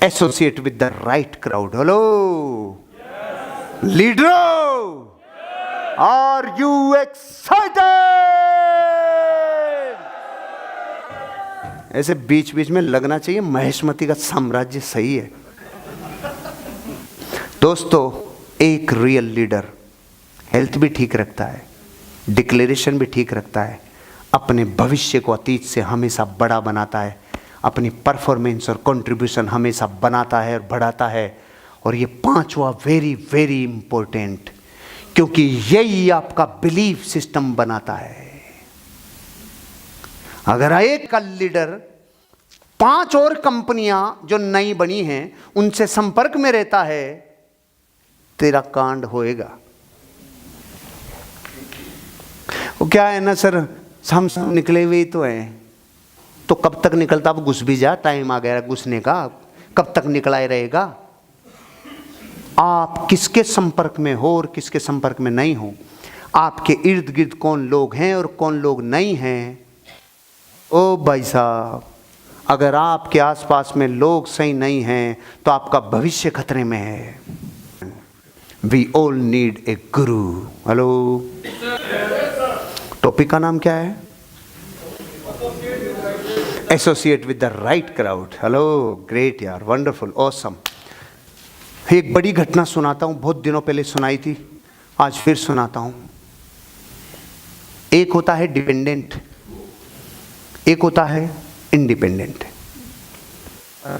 Associate with the right crowd. Hello? Leader, are you excited? ऐसे बीच बीच में लगना चाहिए महेशमती का साम्राज्य सही है। दोस्तों, एक रियल लीडर हेल्थ भी ठीक रखता है, डिक्लेरेशन भी ठीक रखता है, अपने भविष्य को अतीत से हमेशा बड़ा बनाता है, अपनी परफॉर्मेंस और कंट्रीब्यूशन हमेशा बनाता है और बढ़ाता है। और ये पांचवा वेरी वेरी इंपॉर्टेंट, क्योंकि यही आपका बिलीफ सिस्टम बनाता है। अगर एक का लीडर 5 और कंपनियां जो नई बनी हैं उनसे संपर्क में रहता है, तेरा कांड होएगा। वो क्या है ना सर, हम सब निकले हुए तो हैं, तो कब तक निकलता? अब घुस भी जा, टाइम आ गया घुसने का, कब तक निकला ही रहेगा? आप किसके संपर्क में हो और किसके संपर्क में नहीं हो, आपके इर्द गिर्द कौन लोग हैं और कौन लोग नहीं हैं। ओ भाई साहब, अगर आपके आसपास में लोग सही नहीं हैं तो आपका भविष्य खतरे में है। We all need a Guru. Hello, topic का नाम क्या है? Associate with the right crowd. Hello, great यार, वंडरफुल, ऑसम। एक बड़ी घटना सुनाता हूं, बहुत दिनों पहले सुनाई थी, आज फिर सुनाता हूं। एक होता है डिपेंडेंट, एक होता है इंडिपेंडेंट।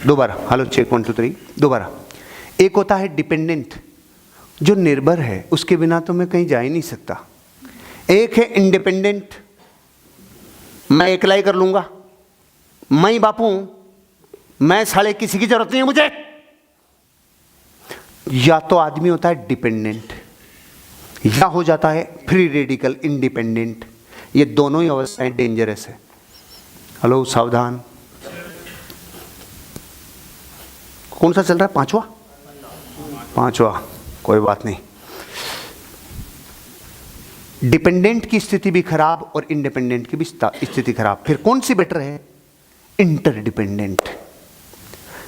दोबारा, हेलो चेक 1 2 3, दोबारा। एक होता है डिपेंडेंट, जो निर्भर है, उसके बिना तो मैं कहीं जा ही नहीं सकता। एक है इंडिपेंडेंट, मैं अकेला ही कर लूंगा, मैं ही बापू हूं, मैं साले किसी की जरूरत नहीं है मुझे। या तो आदमी होता है डिपेंडेंट, या हो जाता है फ्री रेडिकल इंडिपेंडेंट। ये दोनों ही अवस्थाएं डेंजरस है। हेलो, सावधान। कौन सा चल रहा है? पांचवा, कोई बात नहीं। डिपेंडेंट की स्थिति भी खराब और इंडिपेंडेंट की भी स्थिति खराब। फिर कौन सी बेटर है? इंटरडिपेंडेंट।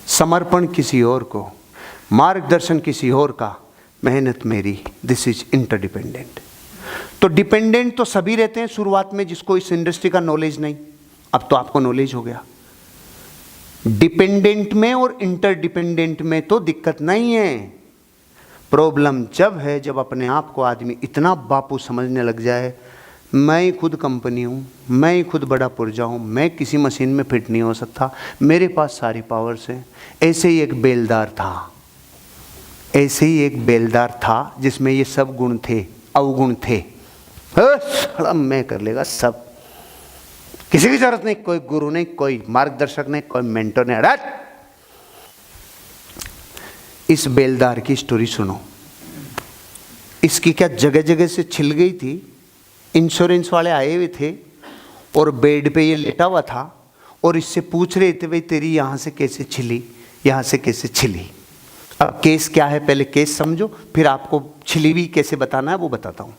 समर्पण किसी और को, मार्गदर्शन किसी और का, मेहनत मेरी। This is interdependent. तो डिपेंडेंट तो सभी रहते हैं शुरुआत में, जिसको इस इंडस्ट्री का नॉलेज नहीं। अब तो आपको नॉलेज हो गया। डिपेंडेंट में और इंटरडिपेंडेंट में तो दिक्कत नहीं है। प्रॉब्लम जब है जब अपने आप को आदमी इतना बापू समझने लग जाए, मैं ही खुद कंपनी हूँ, मैं ही खुद बड़ा पुर्जा हूँ, मैं किसी मशीन में फिट नहीं हो सकता, मेरे पास सारी पावर्स हैं। ऐसे ही एक बेलदार था, जिसमें ये सब गुण थे, अवगुण थे। मैं कर लेगा सब, किसी की जरूरत नहीं, कोई गुरु नहीं, कोई मार्गदर्शक नहीं, कोई मेंटर नहीं। हट! इस बेलदार की स्टोरी सुनो। इसकी क्या जगह जगह से छिल गई थी। इंश्योरेंस वाले आए हुए थे और बेड पे ये लेटा हुआ था और इससे पूछ रहे थे, भाई तेरी यहाँ से कैसे छिली, यहाँ से कैसे छिली। अब केस क्या है, पहले केस समझो, फिर आपको छिली हुई कैसे बताना है वो बताता हूँ।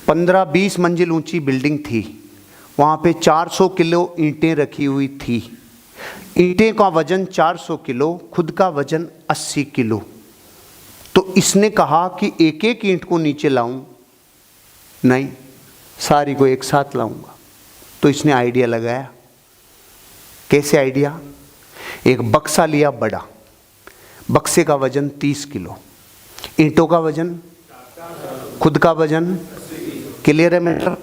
15-20 मंजिल ऊंची बिल्डिंग थी। वहाँ पे 400 किलो ईंटें रखी हुई थी। ईंटें का वजन 400 किलो, खुद का वजन 80 किलो। तो इसने कहा कि एक एक ईंट को नीचे लाऊं, नहीं, सारी को एक साथ लाऊंगा। तो इसने आइडिया लगाया। कैसे आइडिया? एक बक्सा लिया बड़ा, बक्से का वजन 30 किलो, ईंटों का वजन, खुद का वजन, क्लियर है मैटर?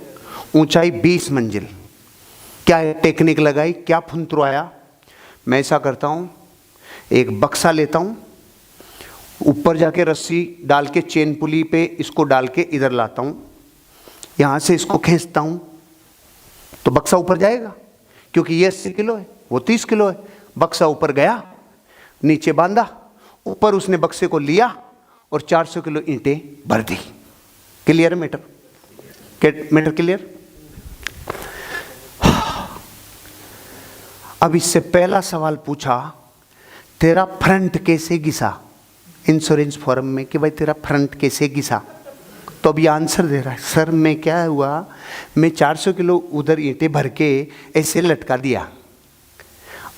ऊंचाई 20 मंजिल। क्या टेक्निक लगाई, क्या फुंतरवाया? मैं ऐसा करता हूँ, एक बक्सा लेता हूँ, ऊपर जाके रस्सी डाल के चेन पुली पे इसको डाल के इधर लाता हूँ, यहाँ से इसको खींचता हूँ तो बक्सा ऊपर जाएगा, क्योंकि ये 80 किलो है, वो 30 किलो है। बक्सा ऊपर गया, नीचे बांधा, ऊपर उसने बक्से को लिया और 400 किलो ईंटें भर दी। Clear matter? Matter clear? अब इससे पहला सवाल पूछा, तेरा फ्रंट कैसे घिसा इंश्योरेंस फॉर्म में, कि भाई तेरा फ्रंट कैसे घिसा? तो अब ये आंसर दे रहा है, सर मैं क्या हुआ, मैं 400 किलो उधर ईंटें भर के ऐसे लटका दिया।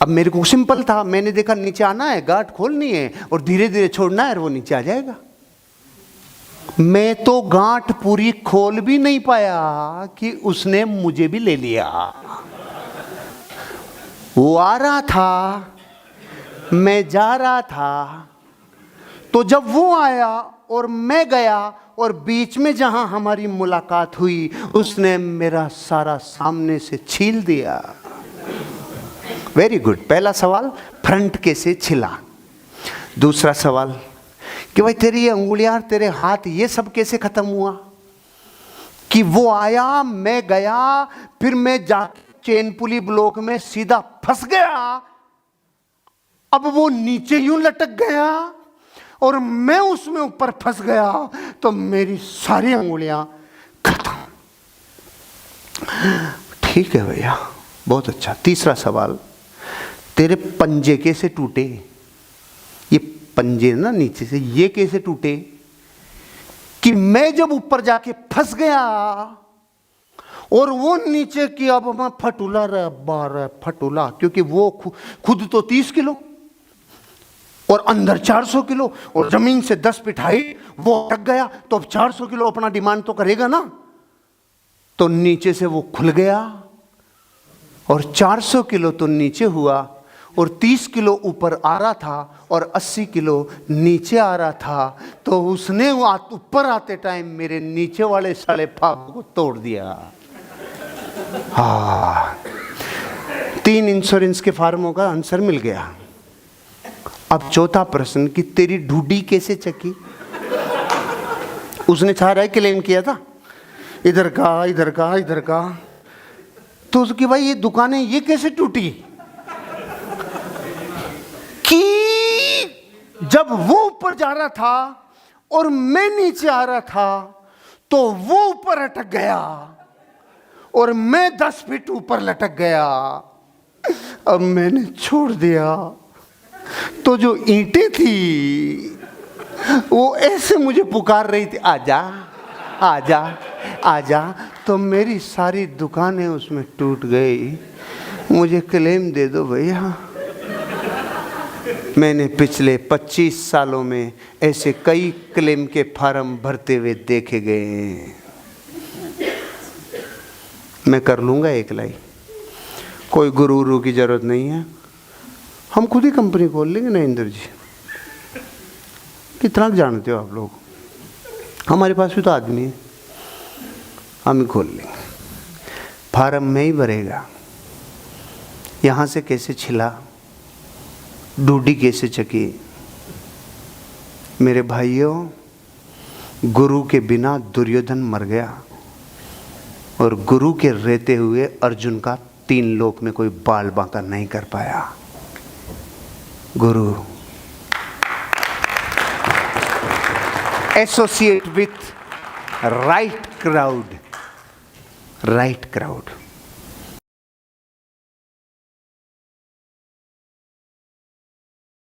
अब मेरे को सिंपल था, मैंने देखा नीचे आना है, गांठ खोलनी है और धीरे धीरे छोड़ना है और वो नीचे आ जाएगा। मैं तो गांठ पूरी खोल भी नहीं पाया कि उसने मुझे भी ले लिया। वो आ रहा था, मैं जा रहा था, तो जब वो आया और मैं गया और बीच में जहां हमारी मुलाकात हुई, उसने मेरा सारा सामने से छील दिया। Very good. पहला सवाल, फ्रंट कैसे छिला। दूसरा सवाल कि भाई तेरी ये अंगुलियां, तेरे हाथ, ये सब कैसे खत्म हुआ। कि वो आया, मैं गया, फिर मैं जा चैनपुली ब्लॉक में सीधा फंस गया। अब वो नीचे यूं लटक गया और मैं उसमें ऊपर फंस गया, तो मेरी सारी अंगुलियां खत्म। ठीक है भैया, बहुत अच्छा। तीसरा सवाल, तेरे पंजे कैसे टूटे। ये पंजे ना नीचे से, ये कैसे टूटे। कि मैं जब ऊपर जाके फंस गया और वो नीचे की, अब मैं फटूला रहा, बारह फटूला, क्योंकि वो खुद तो 30 किलो और अंदर 400 किलो और जमीन से 10 फीट हाइट, वो अटक गया। तो अब 400 किलो अपना डिमांड तो करेगा ना, तो नीचे से वो खुल गया और 400 किलो तो नीचे हुआ और 30 किलो ऊपर आ रहा था और 80 किलो नीचे आ रहा था। तो उसने ऊपर आते टाइम मेरे नीचे वाले साले फाप को तोड़ दिया। हाँ, 3 इंश्योरेंस के फार्मों का आंसर मिल गया। अब चौथा प्रश्न कि तेरी ढूंढी कैसे चकी। उसने सारा क्लेम किया था, इधर का, इधर का, इधर का। तो उसकी भाई ये दुकानें ये कैसे टूटी। कि जब वो ऊपर जा रहा था और मैं नीचे आ रहा था, तो वो ऊपर अटक गया और मैं 10 फीट ऊपर लटक गया। अब मैंने छोड़ दिया, तो जो ईंटें थी वो ऐसे मुझे पुकार रही थी, आजा आजा आजा। तो मेरी सारी दुकानें उसमें टूट गई। मुझे क्लेम दे दो भैया। मैंने पिछले 25 सालों में ऐसे कई क्लेम के फार्म भरते हुए देखे गए। मैं कर लूँगा एकलाई, कोई गुरु की जरूरत नहीं है। हम खुद ही कंपनी खोल लेंगे ना इंद्र जी। कितना जानते हो आप लोग, हमारे पास भी तो आदमी है, हम ही खोल लेंगे। फार्म में ही भरेगा। यहाँ से कैसे छिला, डूडी कैसे चकी। मेरे भाइयों, गुरु के बिना दुर्योधन मर गया और गुरु के रहते हुए अर्जुन का 3 लोक में कोई बाल बांका नहीं कर पाया। गुरु associate with right crowd, right crowd.